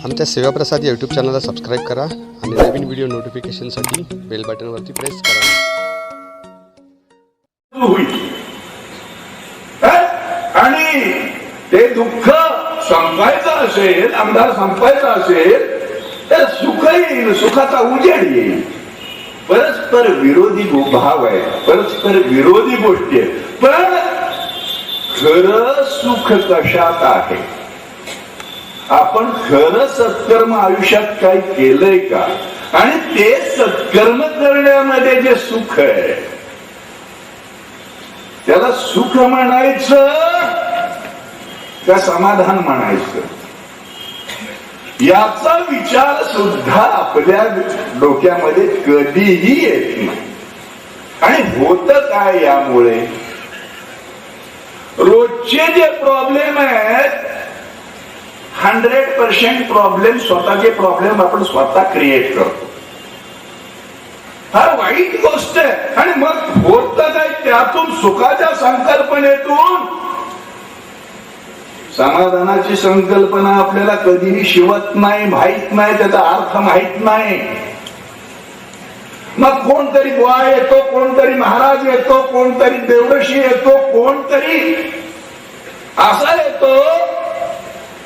आमच्या सेवाप्रसाद या यूट्यूब चॅनलला सबस्क्राईब करा आणि नवीन व्हिडिओ नोटिफिकेशनसाठी बेल बटनवरती प्रेस करा. आणि ते दुःख संपायचं असेल, आमदार संपायचा असेल तर सुख येईल, सुखाचा उजेड येईल. परस्पर विरोधी भाव आहे, परस्पर विरोधी गोष्टी आहेत. पण खरं सुख कशात आहे? आपण खरं सत्कर्म आयुष्यात काही केलंय का? आणि ते सत्कर्म करण्यामध्ये जे सुख आहे त्याला सुख म्हणायचं का समाधान म्हणायचं, याचा विचार सुद्धा आपल्या डोक्यामध्ये कधीही येत नाही. आणि होत काय यामुळे? रोजचे जे प्रॉब्लेम आहेत 100% प्रॉब्लेम, स्वतःचे प्रॉब्लेम आपण स्वतः क्रिएट करतो. फार वाईट गोष्ट आहे. आणि मग होत काय? त्यातून सुखाच्या संकल्पनेतून समाधानाची संकल्पना आपल्याला कधीही शिवत नाही, माहित नाही, त्याचा अर्थ माहित नाही. मग कोणतरी बुवा येतो, कोणतरी महाराज येतो, कोणतरी देवऋषी येतो, कोणतरी असा येतो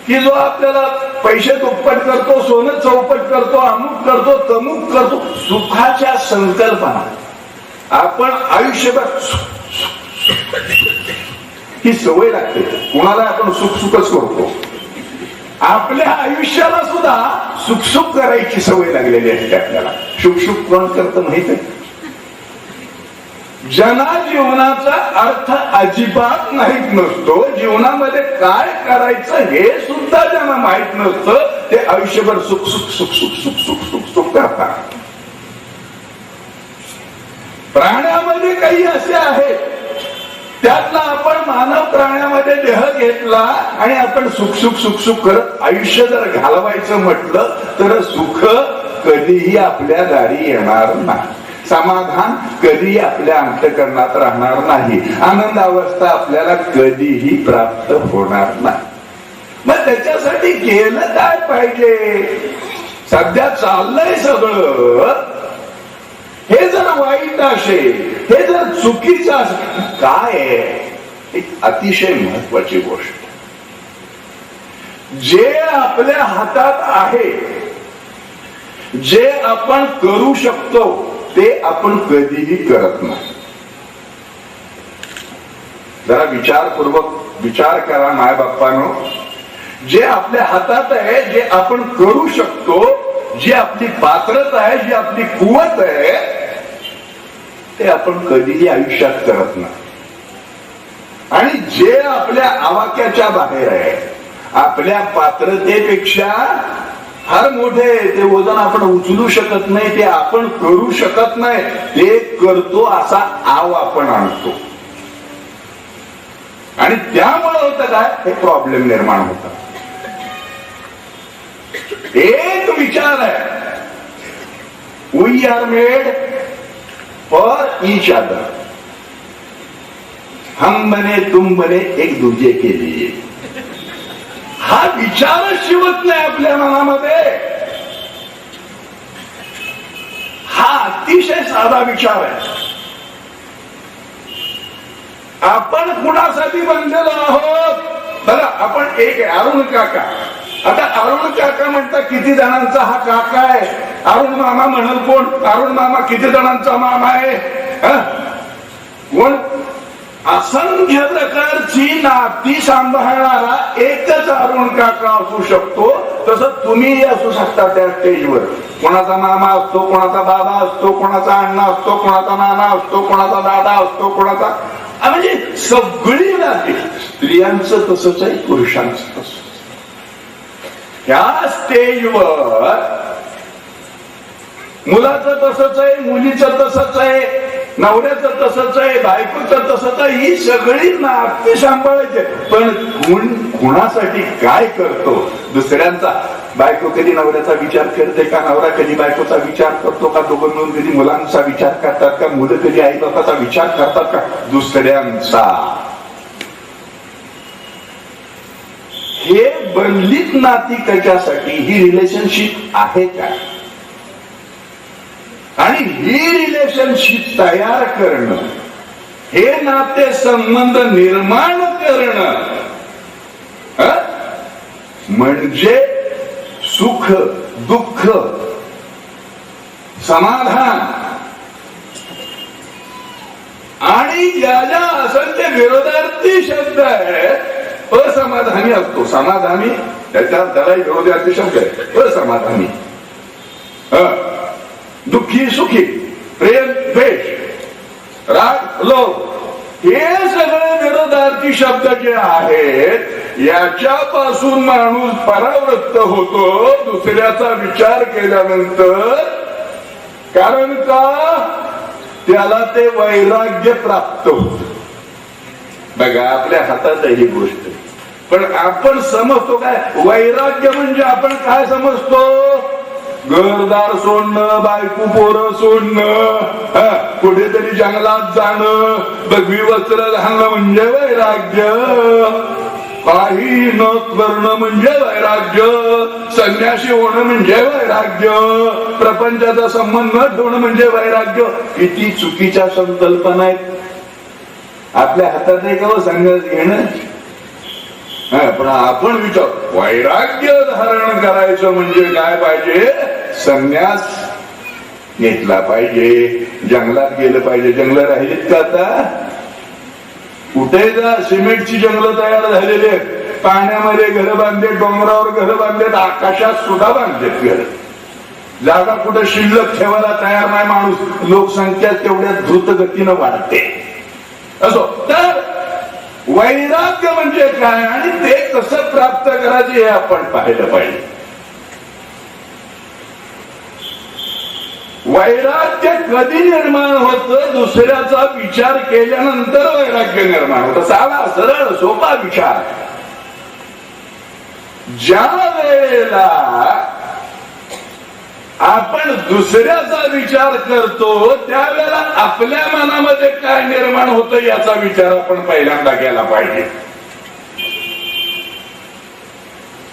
की जो आपल्याला पैसे दुप्पट करतो, सोनं चौपट करतो, अमुक करतो, तमुक करतो. सुखाच्या संकल्पना आपण आयुष्यभर ही सवय लागते. कोणाला आपण सुख सुखच करतो. आपल्या आयुष्याला सुद्धा सुख सुख करायची सवय लागलेली असते आपल्याला. सुख सुख कोण करतं माहित आहे? ज्यांना जीवनाचा अर्थ अजिबात माहित नसतो, जीवनामध्ये काय करायचं हे सुद्धा ज्यांना माहित नसतं, ते आयुष्यभर सुख सुख सुख सुख सुख सुख सुख सुख करतात. प्राण्यामध्ये काही असे आहेत, त्यातला आपण मानव प्राण्यामध्ये देह घेतला आणि आपण सुख सुख सुख सुख करत आयुष्य जर घालवायचं म्हटलं तर सुख कधीही आपल्या दारी येणार नाही. समाधान कधी आपल्या अंतःकरणात राहणार नाही. आनंद अवस्था आपल्याला कधीही प्राप्त होणार नाही. मग त्याच्यासाठी केलं काय पाहिजे? सध्या चाललंय सगळं, हे जर वाईट असेल, हे जर चुकीचं असेल, काय आहे? एक अतिशय महत्वाची गोष्ट, जे आपल्या हातात आहे, जे आपण करू शकतो ते आपण कधीही करत नाही. जरा विचारपूर्वक विचार करा माय बाप्पानो. जे आपल्या हातात आहे, जे आपण करू शकतो, जी आपली पात्रता आहे, जी आपली कुवत आहे, ते आपण कधीही आयुष्यात करत नाही. आणि जे आपल्या आवाक्याच्या बाहेर आहे, आपल्या पात्रतेपेक्षा फार मोठे, ते वजन आपण उचलू शकत नाही, ते आपण करू शकत नाही, ते करतो असा आव आपण आणतो. आणि त्यामुळे होतं काय? हे प्रॉब्लेम निर्माण होतात. एक विचार आहे, we are made for each other. हम बने तुम बने एक दूजे के लिए. हा विचारच शिवत नाही आपल्या मनामध्ये. हा अतिशय साधा विचार आहे. आपण कुणासाठी बनलेलो आहोत? बघा, आपण एक अरुण काका. आता अरुण काका म्हणता किती जणांचा हा काका आहे? अरुण मामा म्हणाल कोण? अरुण मामा किती जणांचा मामा आहे? कोण? असंख्य प्रकारची नाती सांभाळणारा एकच अरुण काका असू शकतो. तसं तुम्ही असू शकता त्या स्टेजवर. कोणाचा मामा असतो, कोणाचा बाबा असतो, कोणाचा अण्णा असतो, कोणाचा नाना असतो, कोणाचा दादा असतो, कोणाचा, म्हणजे सगळी नाती. स्त्रियांचं तसंच आहे, पुरुषांचं तसंच. त्या स्टेजवर मुलाचं तसंच आहे, मुलीचं तसंच आहे, नवऱ्याचं तसंच आहे, बायकोचं तसंच आहे. ही सगळी नाती सांभाळायचे. पण कुणासाठी काय करतो? दुसऱ्यांचा. बायको कधी नवऱ्याचा विचार करते का? नवरा कधी बायकोचा विचार करतो का? दोघं मिळून कधी मुलांचा विचार करतात का? मुलं कधी आई बापाचा विचार करतात का? दुसऱ्यांचा. हे बनलीत नाती कशासाठी, ही रिलेशनशिप आहे का, आणि ही रिलेशनशिप तयार करणं, हे नाते संबंध निर्माण करणं म्हणजे सुख दुःख समाधान. आणि ज्या ज्या असंख्य विरोधार्थी शब्द आहेत, असमाधानी असतो, समाधानी त्याला विरोधार्थी शब्द आहे असमाधानी, दुःखी सुखी, प्रेम द्वेष, राग लोभ, हे सगळे विरोधार्थी शब्द जे आहेत याच्यापासून माणूस परावृत्त होतो दुसऱ्याचा विचार केल्यानंतर. कारण का, त्याला ते वैराग्य प्राप्त होत. बघा आपल्या हातात आहे ही गोष्ट, पण आपण समजतो काय वैराग्य म्हणजे, आपण काय समजतो, घरदार सोडणं, बायको पोरं सोडणं, कुठेतरी जंगलात जाणं, बघवी वस्त्र घालणं म्हणजे वैराग्य, काही न करणं म्हणजे वैराग्य, संन्यासी होणं म्हणजे वैराग्य, प्रपंचाचा संबंध न ठेवणं म्हणजे वैराग्य. किती चुकीच्या संकल्पना आहेत. आपल्या हातात नाही का संन्यास घेणं, पण आपण विचार वैराग्य धारण करायचं म्हणजे काय पाहिजे, संन्यास घेतला पाहिजे, जंगलात गेलं पाहिजे. जंगल राहिलीत का आता, कुठे जा, सिमेंटची जंगल तयार झालेली आहेत, पाण्यामध्ये घर बांधले, डोंगरावर घर बांधलेत, आकाशात सुद्धा बांधलेत घर. जागा कुठे शिल्लक ठेवायला तयार नाही माणूस, लोकसंख्या तेवढ्या द्रुत गतीनं वाढते. असो तर वैराग्य म्हणजे काय आणि ते कसं प्राप्त करायचं हे आपण पाहिलं पाहिजे. वैराग्य कधी निर्माण होतं, दुसऱ्याचा विचार केल्यानंतर वैराग्य निर्माण होतं. साधा सरळ सोपा विचार. ज्या वेळेला आपण दुसऱ्याचा विचार करतो त्यावेळेला आपल्या मनामध्ये काय निर्माण होतं याचा विचार आपण पहिल्यांदा केला पाहिजे.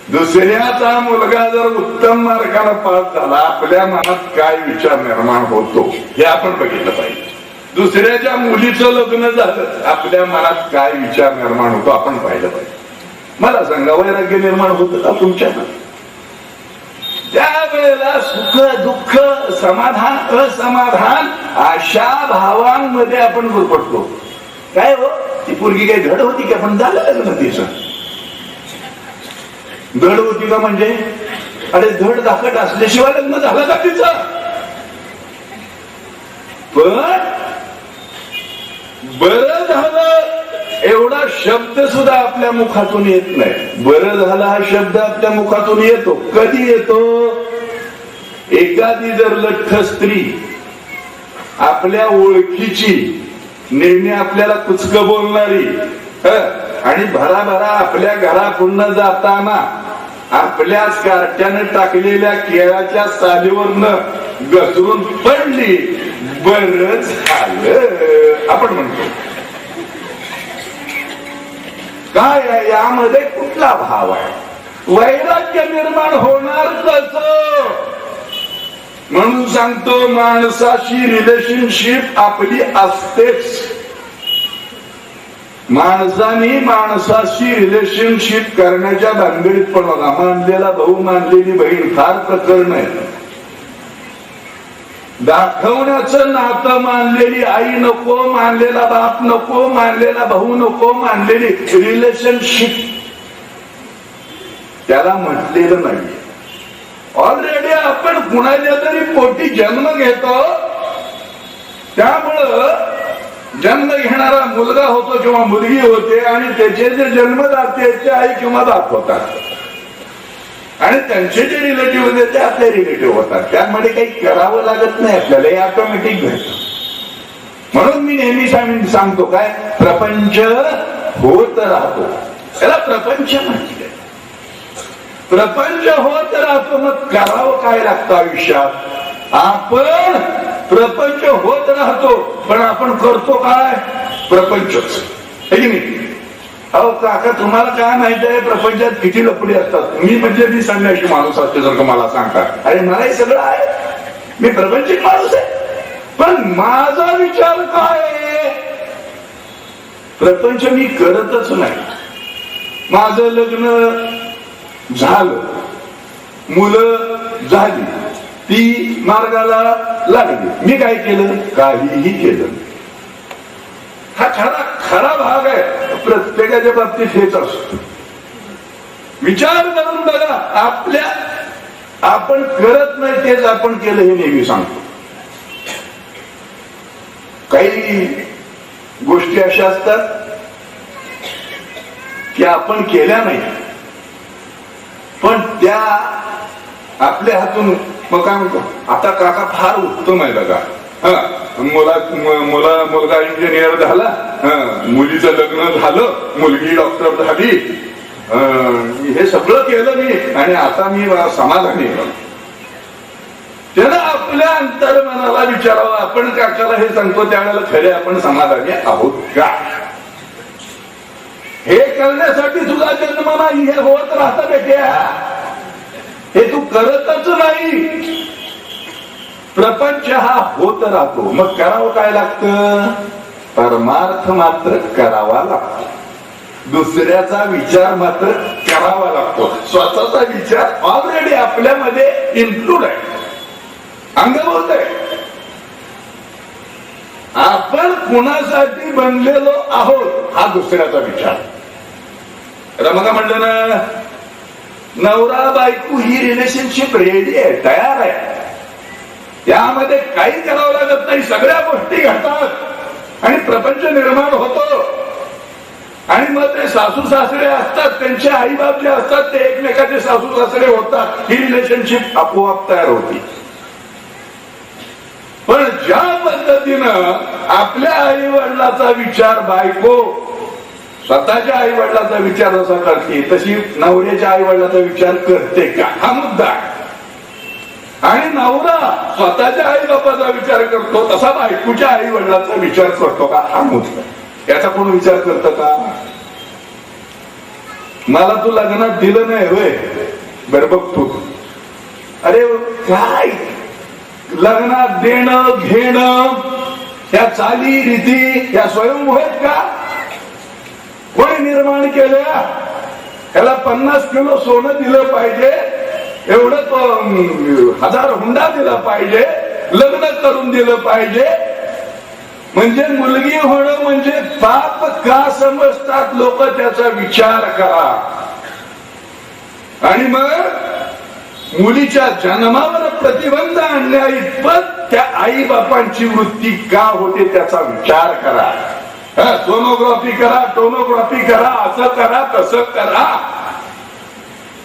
दुसऱ्याचा मुलगा जर उत्तम मार्गाला पास झाला, आपल्या मनात काय विचार निर्माण होतो हे आपण बघितलं पाहिजे. दुसऱ्याच्या मुलीचं लग्न झालं, आपल्या मनात काय विचार निर्माण होतो आपण पाहिलं पाहिजे. मला सांगा वैराग्य निर्माण होतं का तुमच्या मनात? त्यावेळेला सुख दुःख समाधान असमाधान अशा भावांमध्ये आपण गुरफटतो. काय हो ती पोरगी काही धड होती की आपण झालं लग्न तिचं? धड होती का म्हणजे अरे धड दाखट असल्याशिवाय लग्न झालं का तिचं? पण बरं झालं एवढा शब्द सुद्धा आपल्या मुखातून येत नाही. बरं झालं हा शब्द आपल्या मुखातून येतो. कधी येतो? एखादी जर लठ्ठ स्त्री आपल्या ओळखीची, नेहमी आपल्याला कुचक बोलणारी आणि भराभरा आपल्या घरापुढनं जाताना आपल्याच कार्ट्यानं टाकलेल्या केळाच्या सालीवरनं घसरून पडली, बरं झालं आपण म्हणतो. काय आहे यामध्ये? कुठला भाव आहे? वैराग्य निर्माण होणार कसं? म्हणून सांगतो माणसाची रिलेशनशिप आपली असतेच. माणसाने माणसाशी रिलेशनशिप करण्याच्या भानगडीत पण बघा, मानलेला भाऊ मानलेली बहीण फार प्रकरण आहे. दाखवण्याचं नातं मानलेली आई नको, मानलेला बाप नको, मानलेला भाऊ नको, मानलेली रिलेशनशिप त्याला म्हटलेलं नाही. ऑलरेडी आपण कुणाच्या तरी पोटी जन्म घेतो, त्यामुळं जन्म घेणारा मुलगा होतो किंवा मुलगी होते आणि त्याचे जे जन्मदाते ते आई किंवा बाप होतात आणि त्यांचे जे रिलेटिव्ह होते ते आपले रिलेटिव्ह होतात. त्यामध्ये काही करावं लागत नाही आपल्याला, हे ऑटोमॅटिक घडतं. म्हणून मी नेहमी सांगतो काय, प्रपंच होत राहतो. त्याला प्रपंच म्हटले. प्रपंच होत राहतो. मग करावं काय लागतं आयुष्यात? आपण प्रपंच होत राहतो पण आपण करतो काय? प्रपंचच. अहो काका तुम्हाला काय माहिती आहे प्रपंचात किती लपडी असतात. मी संन्याशी माणूस असते जर का मला सांगतात. अरे मलाही सगळं आहे, मी प्रपंचिक माणूस आहे, पण माझा विचार काय आहे? प्रपंच मी करतच नाही. माझं लग्न झालं, मुलं झाली, ती मार्गाला लागली, मी काय केलं? काहीही केलं. हा खरा भाग आहे. प्रत्येकाच्या बाबतीत हेच असतो. विचार करून बघा, आपण करत नाही तेच आपण केलं हे नेहमी सांगतो. काही गोष्टी अशा असतात की आपण केल्या नाही, पण त्या आपल्या हातून. मग काय म्हणतो, आता काका फार उत्तम आहे बघा, मुलगा इंजिनियर झाला, मुलीचं लग्न झालं, मुलगी डॉक्टर झाली, हे सगळं केलं मी आणि आता मी समाधानी. त्याला आपल्या अंतर्मनाला विचारावं, आपण काकाला हे सांगतो त्यावेळेला खरे आपण समाधानी आहोत का? हे करण्यासाठी तुझा जन्म नाही, हे होत राहतं बेट्या, हे तू करतच नाही. प्रपंच हा होत राहतो. मग करावं काय लागतं? परमार्थ मात्र करावा लागतो, दुसऱ्याचा विचार मात्र करावा लागतो. स्वतःचा विचार ऑलरेडी आपल्यामध्ये इन्क्लूड आहे, अंगभूत आहे. आपण कुणासाठी बनलेलो आहोत हा दुसऱ्याचा विचार. रमगा म्हणलं ना, नवरा बायको ही रिलेशनशिप रेडी आहे, तयार आहे, यामध्ये काही करावं लागत नाही, सगळ्या गोष्टी घडतात आणि प्रपंच निर्माण होतो. आणि मग ते सासू सासरे असतात, त्यांचे आई बाप जे असतात ते एकमेकाचे सासू सासरे होतात, ही रिलेशनशिप आपोआप तयार होती. पण ज्या पद्धतीनं आपल्या आई वडिलाचा विचार बायको स्वतःच्या आई वडिलाचा विचार जसा करते, तशी नवऱ्याच्या आई वडिलाचा विचार करते का हा मुद्दा आहे. आणि नवरा स्वतःच्या आई बापाचा विचार करतो तसा बायकोच्या आई वडिलाचा विचार करतो का हा मुद्दा. याचा कोण विचार करतं का? मला तू लग्नात दिलं नाही होय, बरं बघतो. अरे काय लग्नात देणं घेणं, या चाली रीती या स्वयंभू आहेत का? कोणी निर्माण केल्या? त्याला 50 किलो सोनं दिलं पाहिजे, एवढं 1000 हुंडा दिला पाहिजे, लग्न करून दिलं पाहिजे. म्हणजे मुलगी होणं म्हणजे पाप का समजतात लोक? त्याचा विचार करा. आणि मग मुलीच्या जन्मावर प्रतिबंध आणण्या इतपत त्या आई बापांची वृत्ती का होते त्याचा विचार करा. सोनोग्राफी करा, टोनोग्राफी करा, असं करा तसं करा.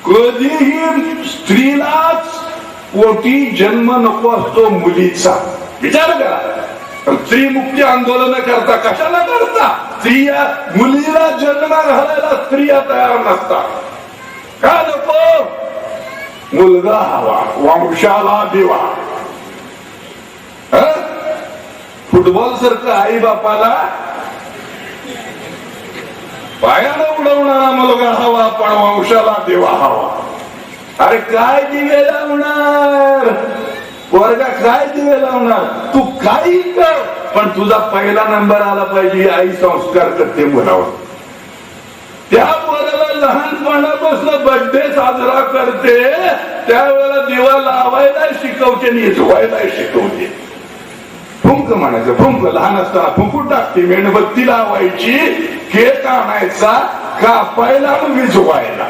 कधीही स्त्रीलाच पोटी जन्म नको असतो मुलीचा. विचार करा. स्त्री मुक्ती आंदोलन करता कशाला करता? स्त्रिया मुलीला जन्म घालायला स्त्रिया तयार नसतात. का नको? मुलगा हवा, वंशाला दिवा. फुटबॉल सारखं आई बापाला पायानं उडवणारा मुलगा हवा, पण वंशाला देवा हवा. अरे काय दिवे लावणार वर्गा, काय दिवे लावणार? तू काही कर, पण तुझा पहिला नंबर आला पाहिजे. आई संस्कार करते मुलावर. त्या पोराला लहानपणापासून बर्थडे साजरा करते, त्यावेळेला दिवा लावायला शिकवते आणि झोवायला शिकवते. फुंक म्हणायचं, फुंक लहान असताना फुंकून टाकते. मेणबत्ती लावायची, केक आणायचा, कापायला विझवायला.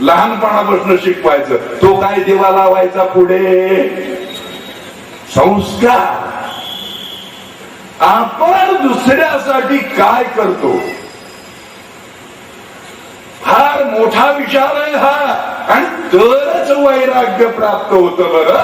लहानपणापासून शिकवायचं. तो काय दिवा लावायचा पुढे? संस्कार. आपण दुसऱ्यासाठी काय करतो फार मोठा विचार आहे हा. आणि तरच वैराग्य प्राप्त होतं. बरं,